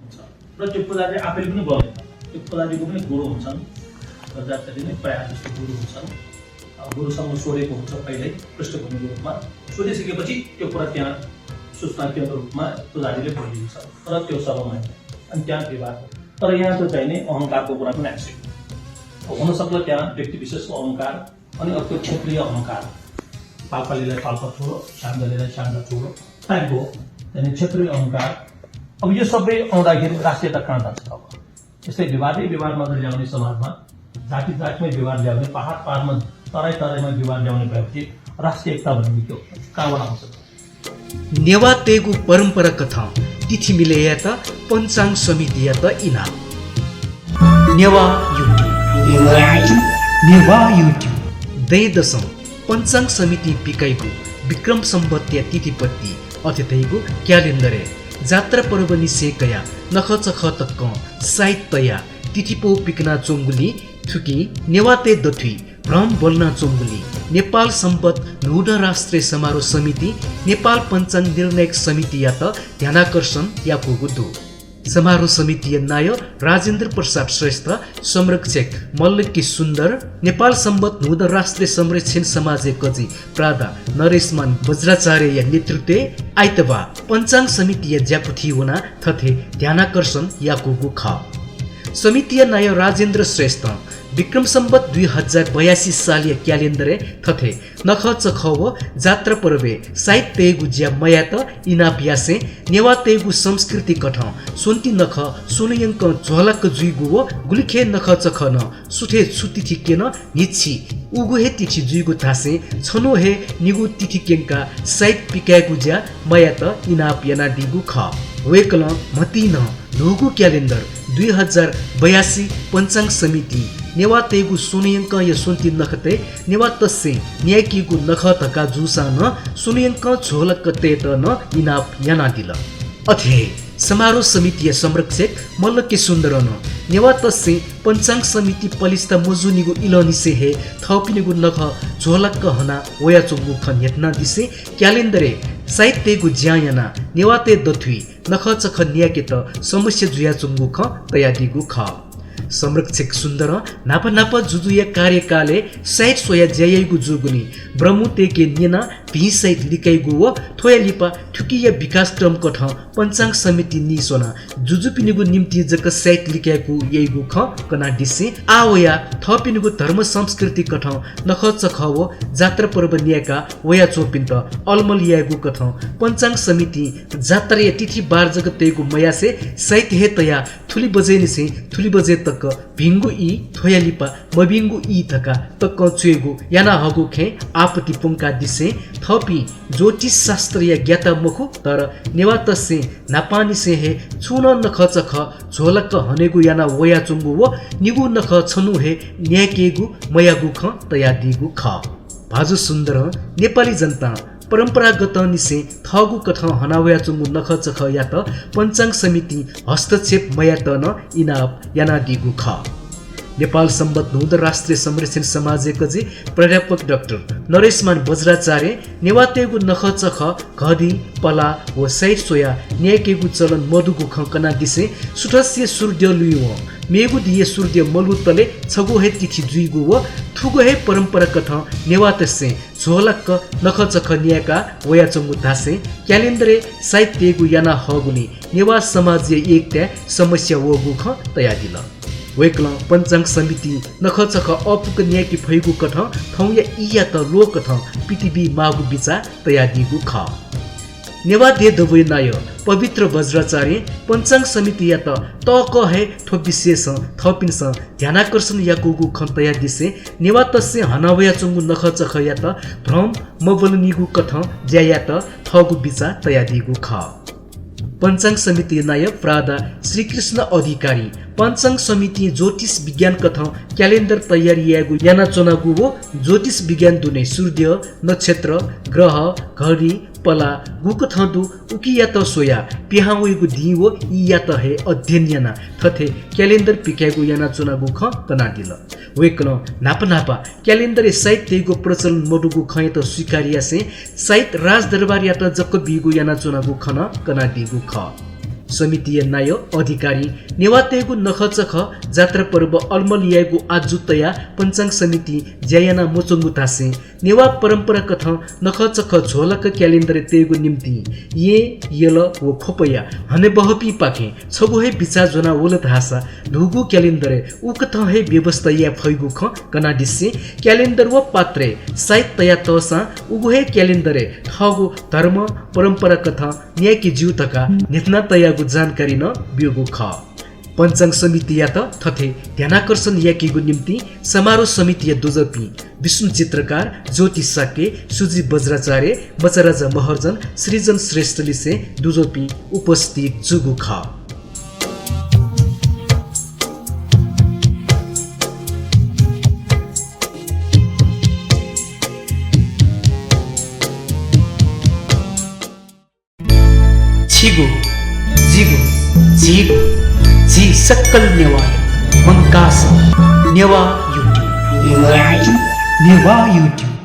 हुन्छ र त्यो पुजारी आफैले पनि बोल्दैन, त्यो पुजारीको पनि गुरु हुन्छन् र जसरी नै प्रायः जस्तो गुरु हुन्छन्। गुरुसँग सोधेको हुन्छ पहिल्यै पृष्ठभूमिको रूपमा, सोधिसकेपछि त्यो कुरा त्यहाँ सूचना केन्द्र रूपमा पुजारीले बोलिदिन्छ र त्यो सभामा अनि त्यहाँ विवाद। तर यहाँ त चाहिँ नि अहङ्कारको कुरा पनि आइसक्यो। हुनसक्ला त्यहाँ व्यक्ति विशेषको अहङ्कार अनि अर्को क्षेत्रीय अहङ्कार, पाल्पालीलाई पाल्पा ठुलो, सान्दालीलाई सान्दा ठुलो टाइपको त्यहाँदेखि क्षेत्रीय अहङ्कार। अब यो सबै आउँदाखेरि राष्ट्रियता कहाँ जान्छ? अब यस्तै विवादै विवाद मात्रै ल्याउने समाजमा, जाति जातिमै विवाद ल्याउने, पहाड पहाडमा तराई तराईमा विवाद ल्याउने भएपछि राष्ट्रिय एकता भन्ने के हो? कहाँबाट आउँछ? नेवा तेगु परम्परा कथा तिथि मिले या त पञ्चाङ समिति या त इना नेवा युट्युब दे दशम पञ्चाङ समिति पिकाइगु विक्रम सम्बत्य तिथिपत्ति अतिथैगु क्यालेन्डरे जात्रा पर्व निसेकया नखचख तक्क साहित्यया तिथिपो पिकना चोङ्गुली थुकी नेवाते दथुई भ्रम बोल्ना चोङ्गुली नेपाल सम्बत नूढ राष्ट्रिय समारोह समिति नेपाल पञ्चाङ निर्णायक समिति या त ध्यानाकर्षण या कुगुदु समारोह समिति नाय राजेन्द्र प्रसाद श्रेष्ठ संरक्षक मल्लकी सुन्दर नेपाल सम्बत नूढ राष्ट्रिय संरक्षण समाज कजी प्रादा नरेशमान वज्राचार्य या नेतृत्व आइतबा पञ्चाङ समिति या ज्यापुथी हुना थथे ध्यानाकर्षण या कुगु ख समिति नाय राजेन्द्र श्रेष्ठ विक्रम सम्बत 2082 सालीय क्यालेन्डरे थथे नख चखव जात्रा पर्वे साहित्यगु ज्या मयात इनाप्यासे नेवा तेगु संस्कृति कठ सोन्ती नख सोनयंक झलक जुइगु व गुलिखे नख चखन सुठे सुतिथि केन निछि उगु हे तिथि जुइगु थासे छनो हे निगु तिथि केंका साहित्य पिकागु ज्या मयात इनाप्याना दिगु ख वेकल मतिन लोगु क्यालेन्डर 2082 पञ्चाङ समिति नेवा तेगु सुनियंक य सुन्ती नखते नेवा तस्से न्यायकीगु नख तका जुसा न सुनियंक झोलक तेत न इनाप याना दिल अथे समारोह समिति संरक्षक मल्लके सुन्दरन नेवा तस्से पञ्चाङ समिति पलिस्ता मजुनिगु इलनिसे हे थपिनिगु नख झोलक हना वया चोगु खन्यतना दिसे क्यालेन्डरे साहित्यगु ज्यायना नेवाते दथुई नख चख न्याके त समस्या जुया चुङ्गु ख तयादिगु ख संरक्षक सुन्दर नापा नापा जुजुया कार्यकाले साइट सोया ज्यायगु जुगुनी ब्रह्मुतेके नेना भी साइट लिकाइगु व थोया लिपा ठुकिया विकास क्रम कठ पञ्चाङ समिति निसोना जुजुपिनिगु निम्ति जक साइट लिकाइगु यैगु ख कना दिसे आवया थपिनिगु धर्म संस्कृति कठ नख चख व जात्रा पर्व न्याका वया चोपिन्त अलमल यागु कठ पञ्चाङ समिति जात्रा या तिथि बार जग तेगु मयासे साइट हे तया थुली बजेनिसे थुली बजे तक भिंगु ई थोयालिपा मबिंगु ई थका तक चुएगु याना हगु खे आपति पुंका दिसे थपी ज्योतिष शास्त्र या ज्ञाता मुखु तर नेवा तसे नापानी से हे छुन नख चख झोलक हनेगु याना वया चुंगु व निगु नख छनु हे न्याकेगु मयागु ख तया दिगु ख भाजु सुन्दर नेपाली जनता परम्परागत निसे थगु कथ हनावया चुंगु नख चख या त पञ्चाङ समिति हस्तक्षेप मया त न इनाप याना दिगु ख नेपाल सम्बत नूढ राष्ट्रिय संरक्षण समाज कजी प्राध्यापक डाक्टर नरेशमान वज्राचार्य नेवातेगु नख चख घदी पला व साइट सोया न्यायकेगु चलन मधुगु खकना दिसे सुठस्य सूर्य लुयो मेगु दिए सूर्य मलुतले छगु हे तिथि जुइगु व थुगु हे परम्परा कथ नेवातसे झोलक नख चख न्याका वया चंगु दासे क्यालेन्डरे साहित्यगु याना हगुनी नेवा समाज एकता समस्या वगु ख तया दिल वेकल पञ्चाङ समिति नख चख अपुक न्याकी फैगु कठ थौ या इया त लो कठ पृथ्वी मागु बिचा तया दिगु ख नेवा दे दबै नाय पवित्र वज्राचार्य पञ्चाङ समिति या त क हे थो विशेष थपिनस ध्यानाकर्षण या कुगु खन्तया दिसे नेवा तसे हनवया चंगु नख चख या त भ्रम मबलनिगु कथ ज्या या त थगु बिचा तया दिगु ख पञ्चाङ समिति नायक प्रादा श्रीकृष्ण अधिकारी पञ्चाङ समिति ज्योतिष विज्ञान कथ क्यालेन्डर तयारी यागु याना चनागु वो ज्योतिष विज्ञान दुने सूर्य नक्षत्र ग्रह घडी पला गुक थदु उकिया त सोया पिहाउगु दिवो इया त हे अध्ययन याना थथे क्यालेन्डर पिक्यागु याना चनागु ख तना दिल वेकन नापा नापा क्यालेन्डर साहित्यको प्रचलन मडुगु खय त स्वीकारिया से साहित्य राज दरबार या त जक्क बिगु याना चनागु खन कना दिगु ख समितिय नाय अधिकारी नेवातेगु नखचख जात्रा पर्व अल्मलियागु आजुतया पंचांग समिति ज्यायाना मोचंगु तासे नेवा परम्परा कथ नखचख झोलक क्यालेन्डर तेगु निम्ति ये यल वो खोपया हने बहपी पाके छगुहे बिचा जोना ओलत हासा धुगु क्यालेन्डर उकथ हे व्यवस्था या फैगु ख कनाडिसे क्यालेन्डर व पात्रे साहित्य तसा उगुहे क्यालेन्डर ठगु धर्म परम्परा कथा न्यायकी जीवतका नेतना तयागु जानकारी न बियोगु ख पंचांग समिति या त थथे ध्यानाकर्षण याकीगु निम्ति समारोह समिति दुजपी विष्णु चित्रकार ज्योति साके सुजी बज्राचार्य बचराजा महर्जन सृजन श्रेष्ठली से दुजपी उपस्थित जुगु ख छिगु जिगु झिगु जी सक्कल नेवाय मंकास नेवा युट्युब